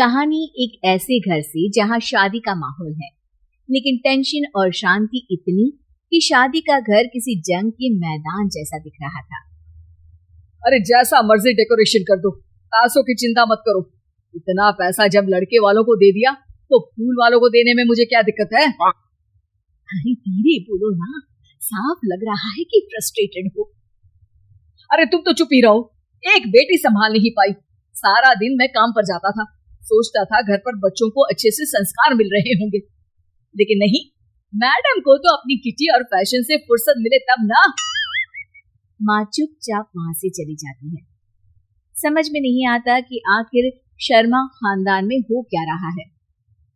कहानी एक ऐसे घर से जहां शादी का माहौल है, लेकिन टेंशन और शांति इतनी कि शादी का घर किसी जंग के मैदान जैसा दिख रहा था। अरे जैसा मर्जी डेकोरेशन कर दो, पैसों की चिंता मत करो। इतना पैसा जब लड़के वालों को दे दिया तो फूल वालों को देने में मुझे क्या दिक्कत है? अरे धीरे बोलो ना, साफ लग रहा है कि फ्रस्ट्रेटेड हो। अरे तुम तो चुप ही रहो। एक बेटी संभाल नहीं पाई। सारा दिन मैं काम पर जाता था, सोचता था घर पर बच्चों को अच्छे से संस्कार मिल रहे होंगे, लेकिन नहीं, मैडम को तो अपनी किटी और फैशन से फुर्सत मिले तब ना। माँ चुपचाप वहां से चली जाती है। समझ में नहीं आता कि आखिर शर्मा खानदान में हो क्या रहा है।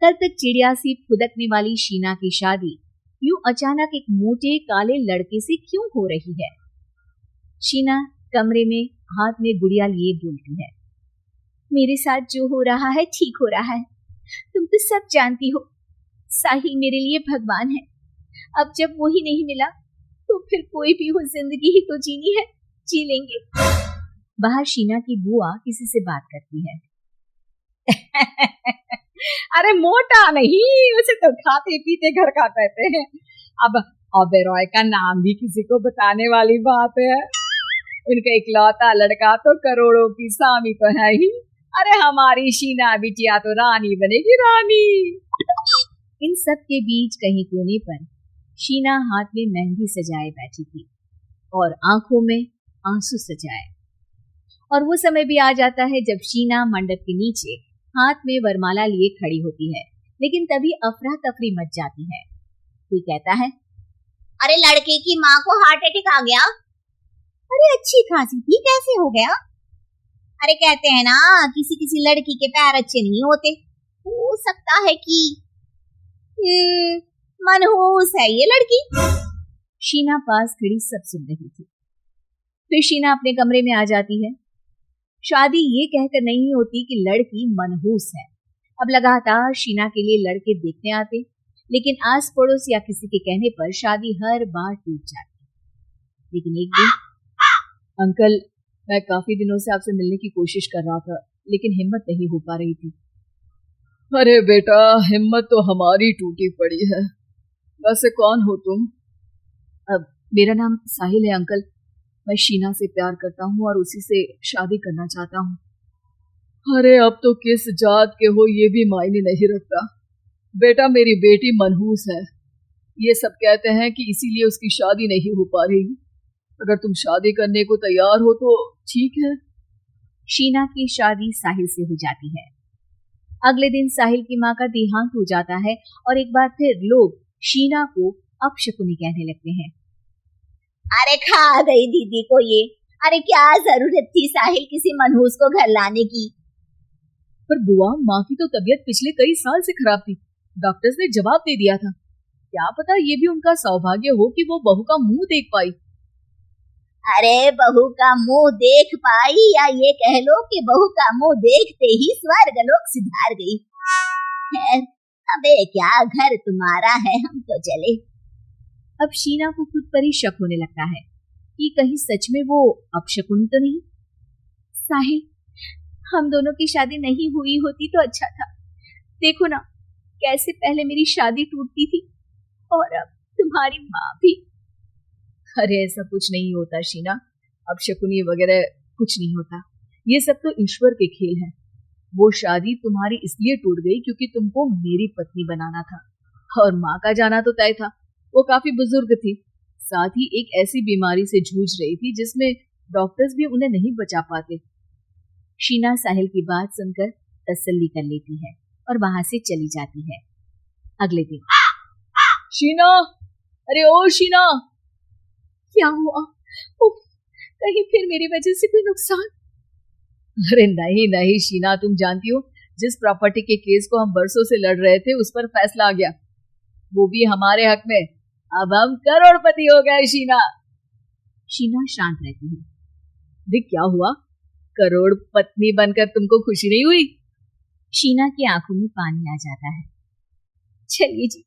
कल तक चिड़िया सी फुदकने वाली शीना की शादी यूं अचानक एक मोटे काले लड़के से क्यों हो रही है? शीना कमरे में हाथ में गुड़िया लिए बोलती है, मेरे साथ जो हो रहा है ठीक हो रहा है। तुम तो सब जानती हो, साहिल मेरे लिए भगवान है। अब जब वो ही नहीं मिला तो फिर कोई भी हो, जिंदगी ही तो जीनी है, जी लेंगे। बाहर शीना की बुआ किसी से बात करती है। अरे मोटा नहीं, उसे तो खाते पीते घर का कहते हैं। अब ओबेरॉय का नाम भी किसी को बताने वाली बात है। उनका इकलौता लड़का तो करोड़ों की स्वामी तो है ही। अरे हमारी शीना बिटिया तो रानी बनेगी, रानी। इन सब के बीच कहीं कोने पर शीना हाथ में मेहंदी सजाए बैठी थी और आंखों में आंसू सजाए। और वो समय भी आ जाता है जब शीना मंडप के नीचे हाथ में वरमाला लिए खड़ी होती है, लेकिन तभी अफरा तफरी मच जाती है। कोई कहता है, अरे लड़के की माँ को हार्ट अटैक आ गया। अरे अच्छी खांसी थी, कैसे हो गया? अरे कहते हैं ना, किसी किसी लड़की के पैर अच्छे नहीं होते। हो सकता है कि मनहूस है ये लड़की। शीना पास खड़ी सब सुन रही थी। फिर शीना अपने कमरे में आ जाती है। शादी ये कहकर नहीं होती कि लड़की मनहूस है। अब लगातार शीना के लिए लड़के देखने आते, लेकिन आस पड़ोस या किसी के कहने पर शादी हर बार टूट जाती। लेकिन एक दिन, अंकल, मैं काफी दिनों से आपसे मिलने की कोशिश कर रहा था, लेकिन हिम्मत नहीं हो पा रही थी। अरे बेटा, हिम्मत तो हमारी टूटी पड़ी है। वैसे कौन हो तुम? अब मेरा नाम साहिल है अंकल। मैं शीना से प्यार करता हूँ और उसी से शादी करना चाहता हूँ। अरे अब तो किस जात के हो ये भी मायने नहीं रखता। बेटा, मेरी बेटी मनहूस है। ये सब कहते हैं कि इसीलिए उसकी शादी नहीं हो पा रही। अगर तुम शादी करने को तैयार हो तो ठीक है। शीना की शादी साहिल से हो जाती है। अगले दिन साहिल की माँ का देहांत हो जाता है और एक बार फिर लोग शीना को अपशकुनी कहने लगते हैं। अरे खा गई दीदी को ये। अरे क्या जरूरत थी साहिल किसी मनहूस को घर लाने की? पर बुआ, माँ की तो तबीयत पिछले कई साल से खराब थी। डॉक्टर्स ने जवाब दे दिया था। क्या पता ये भी उनका सौभाग्य हो कि वो बहू का मुंह देख पाई। अरे बहू का मुंह देख पाई, या ये कह लो कि बहू का मुंह देखते ही स्वर्ग लोक सिधार गई। अबे क्या घर तुम्हारा है, हम तो चले। अब शीना को खुद पर ही शक होने लगता है कि कहीं सच में वो अपशकुनी तो नहीं। साहिल, हम दोनों की शादी नहीं हुई होती तो अच्छा था। देखो ना कैसे पहले मेरी शादी टूटती थी और अब तुम्हारी माँ भी। अरे ऐसा कुछ नहीं होता शीना, अपशकुनी वगैरह कुछ नहीं होता। ये सब तो ईश्वर के खेल हैं। वो शादी तुम्हारी इसलिए टूट गई क्योंकि तुमको मेरी पत्नी बनाना था, और माँ का जाना तो तय था। वो काफी बुजुर्ग थी, साथ ही एक ऐसी बीमारी से जूझ रही थी जिसमें डॉक्टर्स भी उन्हें नहीं बचा पाते। शीना साहिल की बात सुनकर तसल्ली कर लेती है और वहां से चली जाती है। अगले दिन, शीना, अरे ओ शीना। क्या हुआ? कहीं फिर मेरी वजह से कोई नुकसान? अरे नहीं नहीं शीना, तुम जानती हो जिस प्रॉपर्टी के केस को हम बरसों से लड़ रहे थे उस पर फैसला आ गया, वो भी हमारे हक में। अब हम करोड़पति हो गए शीना। शीना शांत रहती है। देख क्या हुआ, करोड़ पत्नी बनकर तुमको खुशी नहीं हुई? शीना की आंखों में पानी आ जाता है। चलिए जी,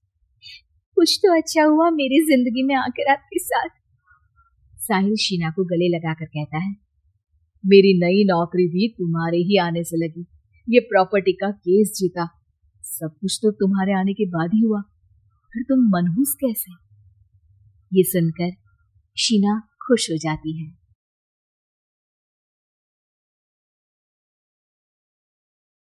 कुछ तो अच्छा हुआ मेरी जिंदगी में आकर आपके साथ। साहिल शीना को गले लगाकर कहता है, मेरी नई नौकरी भी तुम्हारे ही आने से लगी, ये प्रॉपर्टी का केस जीता। सब कुछ तो तुम्हारे आने के बाद ही हुआ, फिर तुम मनहूस कैसे? ये सुनकर शीना खुश हो जाती है।